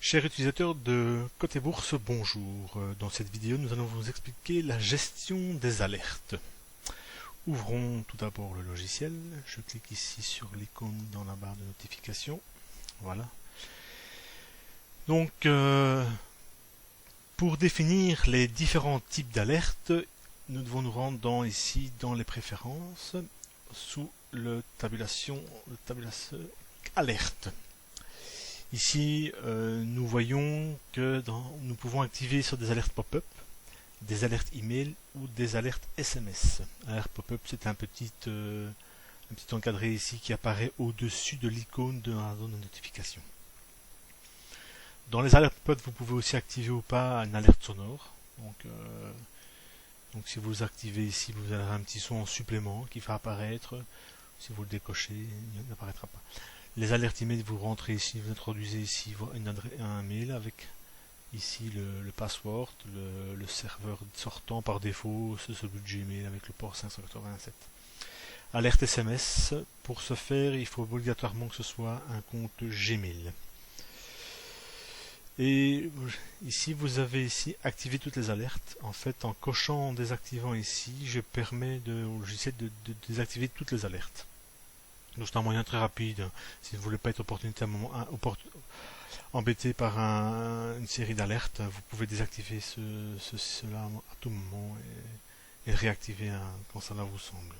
Chers utilisateurs de Côté Bourse, bonjour. Dans cette vidéo, nous allons vous expliquer la gestion des alertes. Ouvrons tout d'abord le logiciel. Je clique ici sur l'icône dans la barre de notification. Voilà. Donc, pour définir les différents types d'alertes, nous devons nous rendre ici dans les préférences, sous le tabulation alerte. Ici, nous voyons que nous pouvons activer sur des alertes pop-up, des alertes email ou des alertes SMS. Alerte pop-up, c'est un petit encadré ici qui apparaît au-dessus de l'icône de la zone de notification. Dans les alertes pop-up, vous pouvez aussi activer ou pas une alerte sonore. Donc si vous activez ici, vous aurez un petit son en supplément qui va apparaître. Si vous le décochez, il n'apparaîtra pas. Les alertes email, vous rentrez ici, vous introduisez ici un mail avec ici le password, le serveur sortant par défaut, c'est celui de Gmail avec le port 587. Alerte SMS, pour ce faire, il faut obligatoirement que ce soit un compte Gmail. Et ici, vous avez ici activé toutes les alertes. En fait, en cochant, en désactivant ici, je permets au logiciel de désactiver toutes les alertes. Donc c'est un moyen très rapide. Si vous ne voulez pas être embêté par une série d'alertes, vous pouvez désactiver cela à tout moment et le réactiver quand cela vous semble.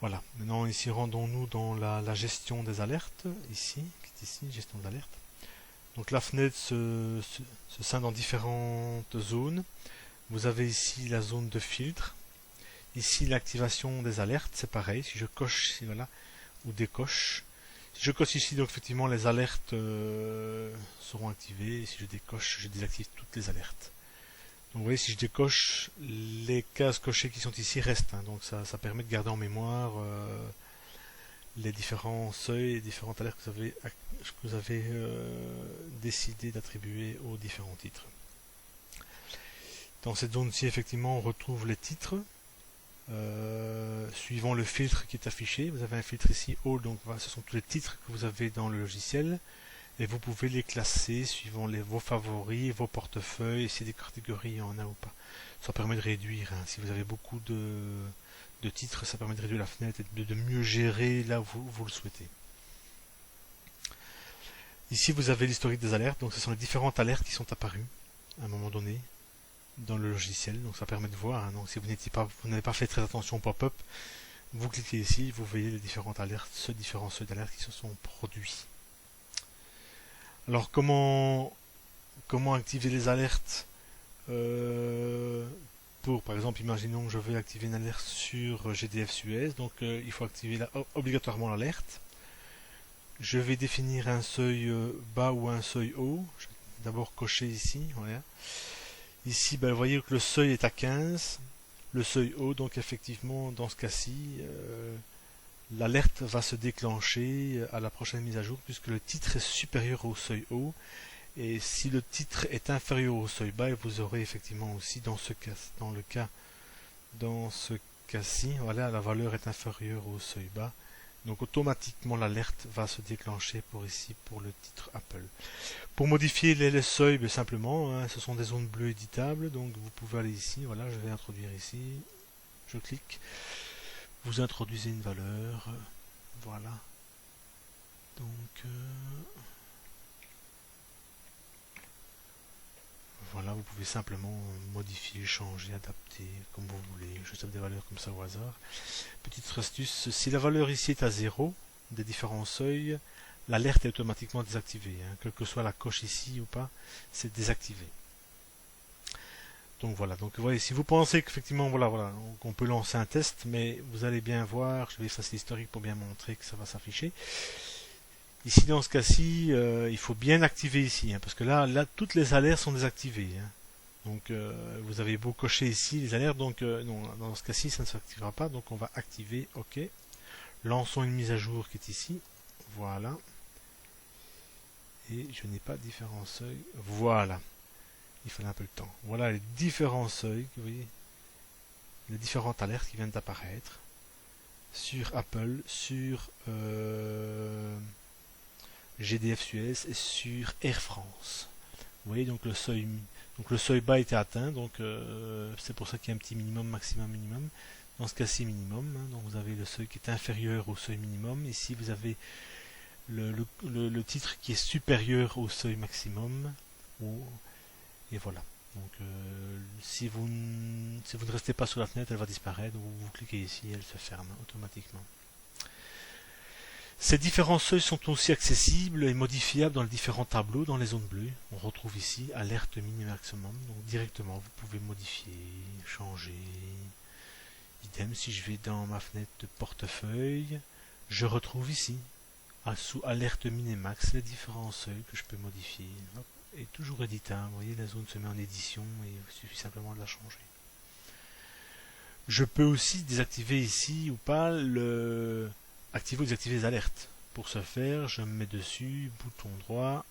Voilà. Maintenant, ici, rendons-nous dans la gestion des alertes. Ici, qui est ici, gestion d'alerte. Donc la fenêtre se scinde en différentes zones. Vous avez ici la zone de filtre. Ici l'activation des alertes, c'est pareil. Si je coche ici, voilà, ou décoche. Si je coche ici, donc effectivement les alertes seront activées. Et si je décoche, je désactive toutes les alertes. Donc vous voyez, si je décoche, les cases cochées qui sont ici restent. Donc ça permet de garder en mémoire les différents seuils et différentes alertes que vous avez décidé d'attribuer aux différents titres. Dans cette zone-ci, effectivement, on retrouve les titres suivant le filtre qui est affiché. Vous avez un filtre ici, All, donc voilà, ce sont tous les titres que vous avez dans le logiciel et vous pouvez les classer suivant vos favoris, vos portefeuilles, et si des catégories il y en a ou pas. Ça permet de réduire, si vous avez beaucoup de titres, ça permet de réduire la fenêtre et de mieux gérer là où vous le souhaitez. Ici, vous avez l'historique des alertes, donc ce sont les différentes alertes qui sont apparues à un moment donné dans le logiciel, donc ça permet de voir. Donc si vous n'avez pas fait très attention au pop-up, vous cliquez ici, vous voyez les différentes alertes, différents seuils d'alerte qui se sont produits. Alors comment activer les alertes par exemple, imaginons que je vais activer une alerte sur GDF Suez, donc il faut activer obligatoirement l'alerte. Je vais définir un seuil bas ou un seuil haut. Je vais d'abord cocher ici. Voilà. Ici, vous voyez que le seuil est à 15, le seuil haut, donc effectivement, dans ce cas-ci, l'alerte va se déclencher à la prochaine mise à jour, puisque le titre est supérieur au seuil haut. Et si le titre est inférieur au seuil bas, vous aurez effectivement aussi dans ce cas-ci, voilà, la valeur est inférieure au seuil bas. Donc automatiquement l'alerte va se déclencher pour le titre Apple. Pour modifier les seuils, simplement, ce sont des zones bleues éditables, donc vous pouvez aller ici, voilà, je vais introduire ici, je clique, vous introduisez une valeur, voilà. Donc voilà, vous pouvez simplement modifier, changer, adapter, comme vous voulez. Je tape des valeurs comme ça au hasard. Petite astuce, si la valeur ici est à 0, des différents seuils, l'alerte est automatiquement désactivée. Quelle que soit la coche ici ou pas, c'est désactivé. Donc voilà, donc vous voyez, si vous pensez qu'effectivement, voilà, on peut lancer un test, mais vous allez bien voir, je vais effacer l'historique pour bien montrer que ça va s'afficher. Ici, dans ce cas-ci, il faut bien activer ici, parce que là, toutes les alertes sont désactivées. Donc, vous avez beau cocher ici les alertes, donc non, dans ce cas-ci, ça ne s'activera pas. Donc, on va activer, OK. Lançons une mise à jour qui est ici. Voilà. Et je n'ai pas différents seuils. Voilà. Il fallait un peu de temps. Voilà les différents seuils, vous voyez, les différentes alertes qui viennent d'apparaître sur Apple, sur GDF Suez et sur Air France. Vous voyez, donc le seuil bas était atteint, donc c'est pour ça qu'il y a un petit minimum, maximum, minimum. Dans ce cas-ci, minimum, hein, donc vous avez le seuil qui est inférieur au seuil minimum. Ici, vous avez le titre qui est supérieur au seuil maximum. Et voilà. Donc si vous ne restez pas sur la fenêtre, elle va disparaître. Donc vous cliquez ici, elle se ferme automatiquement. Ces différents seuils sont aussi accessibles et modifiables dans les différents tableaux dans les zones bleues. On retrouve ici alerte minimum maximum. Donc directement, vous pouvez modifier, changer. Idem, si je vais dans ma fenêtre de portefeuille, je retrouve ici, sous alerte minimax, les différents seuils que je peux modifier. Hop, et toujours éditable. Vous voyez, la zone se met en édition et il suffit simplement de la changer. Je peux aussi désactiver ici ou pas activer ou désactiver les alertes. Pour ce faire, je me mets dessus, bouton droit,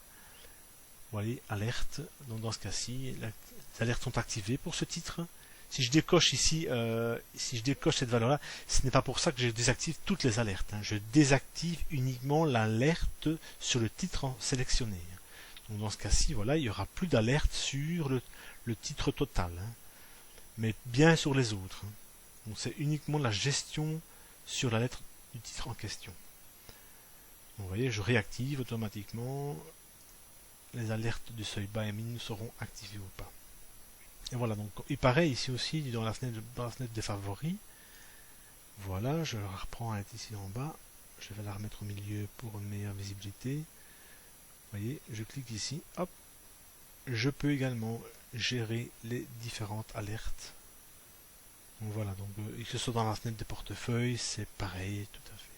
voilà, alerte. Donc dans ce cas-ci, les alertes sont activées pour ce titre. Si je décoche ici, si je décoche cette valeur-là, ce n'est pas pour ça que je désactive toutes les alertes. Hein. Je désactive uniquement l'alerte sur le titre sélectionné. Donc dans ce cas-ci, voilà, il n'y aura plus d'alerte sur le titre total, hein, mais bien sur les autres. Hein. Donc c'est uniquement la gestion sur la lettre du titre en question. Donc, vous voyez, je réactive automatiquement. Les alertes du seuil bas et min seront activées ou pas. Et voilà, donc il paraît ici aussi dans la fenêtre des favoris. Voilà, je la reprends, elle est ici en bas. Je vais la remettre au milieu pour une meilleure visibilité. Vous voyez, je clique ici, hop. Je peux également gérer les différentes alertes. Donc voilà, donc que ce soit dans la fenêtre des portefeuilles, c'est pareil, tout à fait.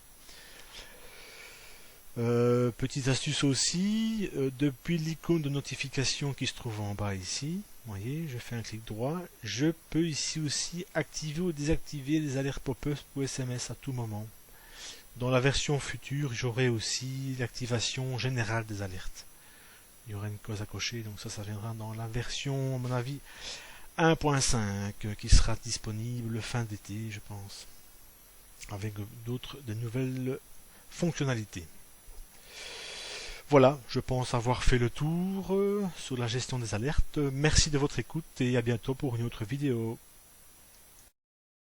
Petite astuce aussi, depuis l'icône de notification qui se trouve en bas ici, vous voyez, je fais un clic droit, je peux ici aussi activer ou désactiver les alertes pop-up ou SMS à tout moment. Dans la version future, j'aurai aussi l'activation générale des alertes. Il y aura une case à cocher, donc ça viendra dans la version, à mon avis, 1.5 qui sera disponible fin d'été, je pense, avec de nouvelles fonctionnalités. Voilà, je pense avoir fait le tour sur la gestion des alertes. Merci de votre écoute et à bientôt pour une autre vidéo.